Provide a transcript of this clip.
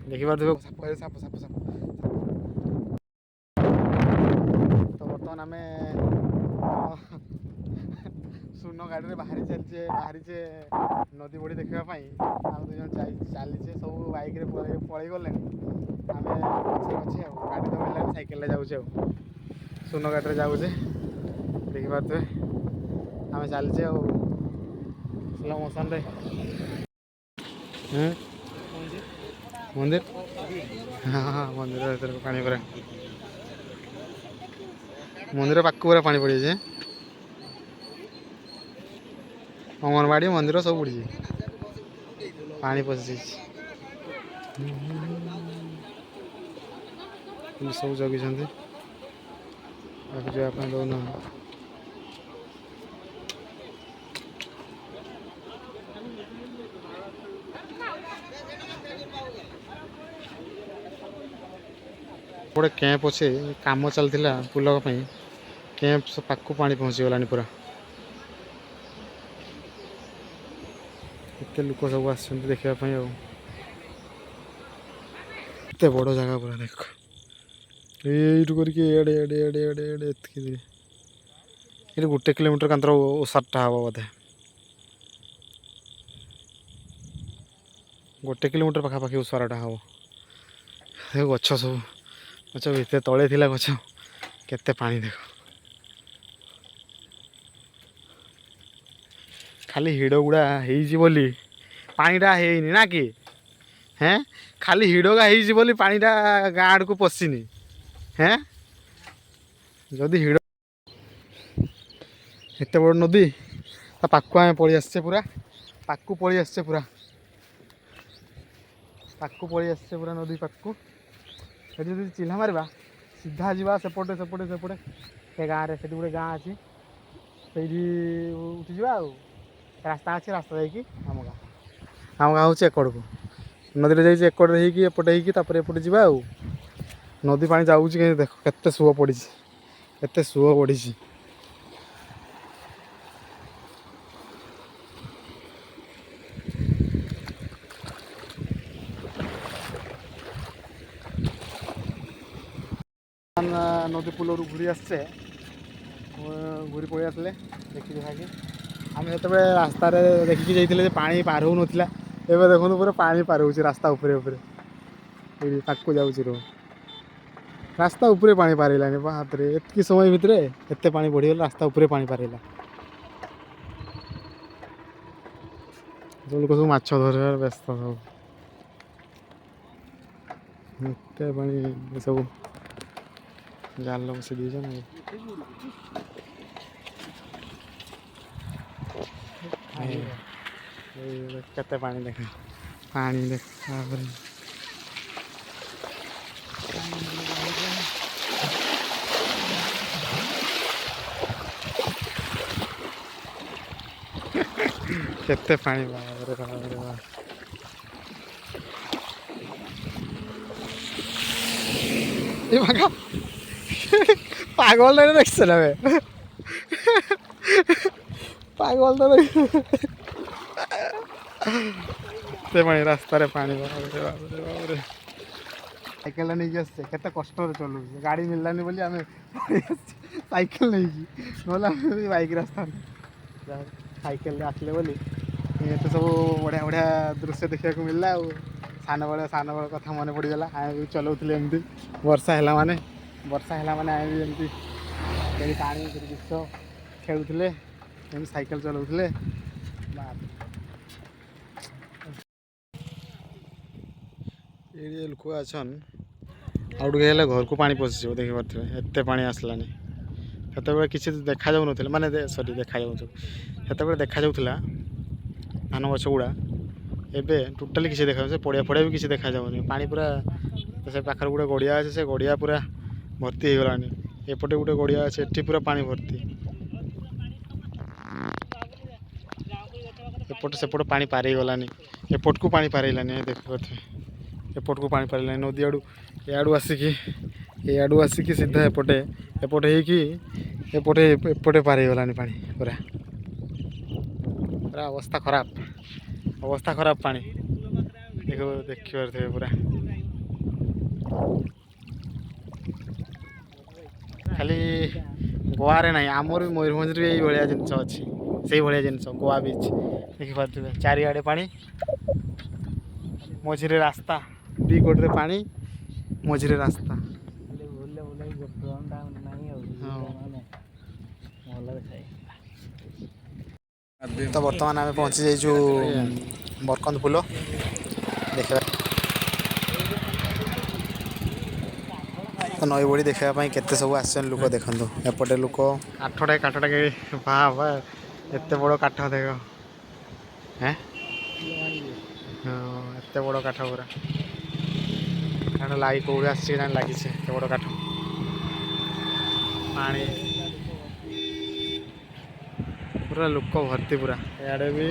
ଦେଖିପାରୁଥିବେ ସାପ ସାପ ସାପ। ତ ବର୍ତ୍ତମାନ ଆମେ ଶୂନ ଗାଡ଼ିରେ ବାହାରିଛେ ନଦୀ ବଢ଼ି ଦେଖିବା ପାଇଁ। ଆମେ ଦୁଇ ଜଣ ଚାଲିଛେ, ସବୁ ବାଇକ୍ରେ ପଳେଇ ଗଲେଣି। ଆମେ ପଛରେ ଅଛି ଆଉ, ଗାଡ଼ି ତ ମିଳିଲାନି, ସାଇକେଲରେ ଯାଉଛେ ଆଉ, ଶୂନ ଗାଡ଼ିରେ ଯାଉଛେ। ଦେଖିପାରୁଥିବେ ଆମେ ଚାଲିଛେ ଆଉ ସ୍ଲୋ ମୋସନରେ। ମନ୍ଦିର, ହଁ ହଁ, ମନ୍ଦିର ଭିତରକୁ ପାଣି ପୁରା, ମନ୍ଦିର ପାଖକୁ ପୁରା ପାଣି ପଡ଼ିଯାଇଛି। ଅଙ୍ଗନବାଡ଼ି ମନ୍ଦିର ସବୁ ବୁଡ଼ିଛି, ପାଣି ପଶିଯାଇଛି। ସବୁ ଜଗିଛନ୍ତି, ତାକୁ ଯିବା ପାଇଁ ଦେଉନାହାନ୍ତି। ଗୋଟେ କ୍ୟାମ୍ପ ଅଛି, କାମ ଚାଲିଥିଲା ପୁଲ ପାଇଁ, କ୍ୟାମ୍ପ ପାଖକୁ ପାଣି ପହଞ୍ଚିଗଲାଣି ପୁରା। ଏତେ ଲୋକ ସବୁ ଆସିଛନ୍ତି ଦେଖିବା ପାଇଁ ଆଉ। ଏତେ ବଡ଼ ଜାଗା ପୁରା ଦେଖ, ଏଇଠୁ କରିକି ଏଡ଼େ ଏଡ଼େ ଏଡ଼େ ଏଡ଼େ ଏଡ଼େ ଏତିକି ଦୂର। ଏଠି 1 କିଲୋମିଟର କାନ୍ତର ଓସାରଟା ହେବ ବୋଧେ, 1 କିଲୋମିଟର ପାଖାପାଖି ଓସାରଟା ହେବ। ଗଛ ସବୁ, ଗଛ ଭିତରେ ତଳେ ଥିଲା ଗଛ, କେତେ ପାଣି ଦେଖ। ଖାଲି ହିଡ଼ ଗୁଡ଼ା ହେଇଛି ବୋଲି ପାଣିଟା ହେଇନି ନା କି? ହେଁ, ଖାଲି ହିଡ଼ଗା ହେଇଛି ବୋଲି ପାଣିଟା ଗାଁ ଆଡ଼କୁ ପଶିନି। ହେଁ, ଯଦି ହିଡ଼ ଏତେ ବଡ଼ ନଦୀ, ତା ପାଖକୁ ଆମେ ପଳେଇ ଆସିଛେ, ପୁରା ପାଖକୁ ପଳେଇ ଆସିଛେ, ପୁରା ପାଖକୁ ପଳେଇ ଆସିଛେ, ପୁରା ନଦୀ ପାଖକୁ। ସେଠି ଯଦି ଚିହ୍ନା ମାରିବା, ସିଧା ଯିବା ସେପଟେ ସେପଟେ ସେପଟେ ସେ ଗାଁରେ, ସେଠି ଗୋଟେ ଗାଁ ଅଛି, ସେଇଠି ଉଠିଯିବା ଆଉ। ରାସ୍ତା ଅଛି, ରାସ୍ତା ଯାଇକି ଆମ ଗାଁ ହେଉଛି ଏକଡ଼କୁ, ନଦୀରେ ଯାଇଛି ଏକଡ଼ରେ ହେଇକି ଏପଟେ ହେଇକି ତାପରେ ଏପଟେ ଯିବା ଆଉ। ନଦୀ ପାଣି ଯାଉଛି, କେମିତି ଦେଖ, କେତେ ସୁଅ ପଡ଼ିଛି, କେତେ ସୁଅ ବଢ଼ିଛି। ନଦୀ କୂଲରୁ ଘୁରି ଆସିଛେ, ଘୁରି ପଳେଇ ଆସିଲେ ଦେଖି ଦେଖାକି। ଆମେ ସେତେବେଳେ ରାସ୍ତାରେ ଦେଖିକି ଯାଇଥିଲେ ଯେ ପାଣି ପାର ହେଉନଥିଲା, ଏବେ ଦେଖନ୍ତୁ ପୁରା ପାଣି ପାର ହେଉଛି ରାସ୍ତା ଉପରେ ଉପରେ, ଏଇଠି ପାଖକୁ ଯାଉଛି ରୁହ, ରାସ୍ତା ଉପରେ ପାଣି ପାରିଲାନି। ବାପରେ, ଏତିକି ସମୟ ଭିତରେ ଏତେ ପାଣି ବଢ଼ିଗଲା, ରାସ୍ତା ଉପରେ ପାଣି ପାରିଲା। ଲୋକ ସବୁ ମାଛ ଧରିବାରେ ବ୍ୟସ୍ତ ସବୁ, ଏତେ ପାଣି ସବୁ ଜାଲ ବସେଇ ଦେଇଛନ୍ତି। କେତେ ପାଣି ଦେଖ, ପାଣି ଦେଖ, ତାପରେ କେତେ ପାଣି, ବାବରେ ବାବରେ ବାବରେ। এই মাখা পাগলটা দেখছে না পাগলটা ସେ ପାଣି, ରାସ୍ତାରେ ପାଣି, ବାବରେ ବାବରେ ବାବରେ। ସାଇକେଲଟା ନେଇକି ଆସିଛେ, କେତେ କଷ୍ଟରେ ଚଲଉଛେ, ଗାଡ଼ି ମିଳିଲାନି ବୋଲି ଆମେ ପଳେଇ ଆସିଛେ ସାଇକେଲ ନେଇକି, ନହେଲେ ଆମେ ବାଇକ୍ରେ ଆସିଥାନ୍ତୁ। ସାଇକେଲରେ ଆସିଲେ ବୋଲି ଏତେ ସବୁ ବଢ଼ିଆ ବଢ଼ିଆ ଦୃଶ୍ୟ ଦେଖିବାକୁ ମିଳିଲା ଆଉ। ସାନବେଳେ କଥା ମନେ ପଡ଼ିଗଲା। ଆମେ ବି ଚଲାଉଥିଲେ ଏମିତି, ବର୍ଷା ହେଲା ମାନେ ଆମେ ବି ଏମିତି ସେଠି ପାଣି, ସେଠି ଦୃଶ୍ୟ ଖେଳୁଥିଲେ, ଏମିତି ସାଇକେଲ ଚଲାଉଥିଲେ। ଏଇଠି ଲୋକ ଅଛନ୍, ଆଉ ଟିକେ ହେଲେ ଘରକୁ ପାଣି ପଶିଯିବ, ଦେଖିପାରୁଥିବେ ଏତେ ପାଣି ଆସିଲାନି। ସେତେବେଳେ କିଛି ଦେଖାଯାଉନଥିଲା, ମାନେ ଦେଖାଯାଉଥିବ, ସେତେବେଳେ ଦେଖାଯାଉଥିଲା ଧାନ ଗଛ ଗୁଡ଼ା, ଏବେ ଟୋଟାଲି କିଛି ଦେଖାଯାଉନି। ପଡ଼ିଆ ବି କିଛି ଦେଖାଯାଉନି, ପାଣି ପୁରା। ସେ ପାଖରେ ଗୋଟେ ଗଡ଼ିଆ ଅଛି, ସେ ଗଡ଼ିଆ ପୁରା ଭର୍ତ୍ତି ହେଇଗଲାଣି। ଏପଟେ ଗୋଟେ ଗଡ଼ିଆ ଅଛି, ଏଠି ପୁରା ପାଣି ଭର୍ତ୍ତି। ଏପଟ ସେପଟ ପାଣି ପାରେଇଗଲାନି, ଏପଟକୁ ପାଣି ପାରେଇଲାନି, ଦେଖିପାରୁଥିବେ ଏପଟକୁ ପାଣି ପାରିଲାନି। ନଦୀ ଆଡ଼ୁ ଏଆଡ଼ୁ ଆସିକି ସିଧା ଏପଟେ ହେଇକି ଏପଟେ ପାରେଇଗଲାନି ପାଣି ପୁରା ଅବସ୍ଥା ଖରାପ ପାଣି। देखो देखिपारे पूरा खाली गोवा रे नहीं आमर भी मयूरभंज यही भाया जिनस अच्छी से भाया जिनस गोवा बीच देखिपे चारिआडे पानी मझिरे रास्ता दी कोडरे पानी मझिरे रास्ता तो बर्तमान आम पहुँची जाइचु बरकंद पुल देखा तो नई बड़ी देखापी केते सब आसन लोक देखु एपटे लोक काठटा काठटा बा एत बड़ काठ देख हैं हाँ एत बड़ काठ पूरा काठ लगी कौड़ी आस लगी एत बड़ काठ पानी पूरा लोक भर्ती पूरा इे भी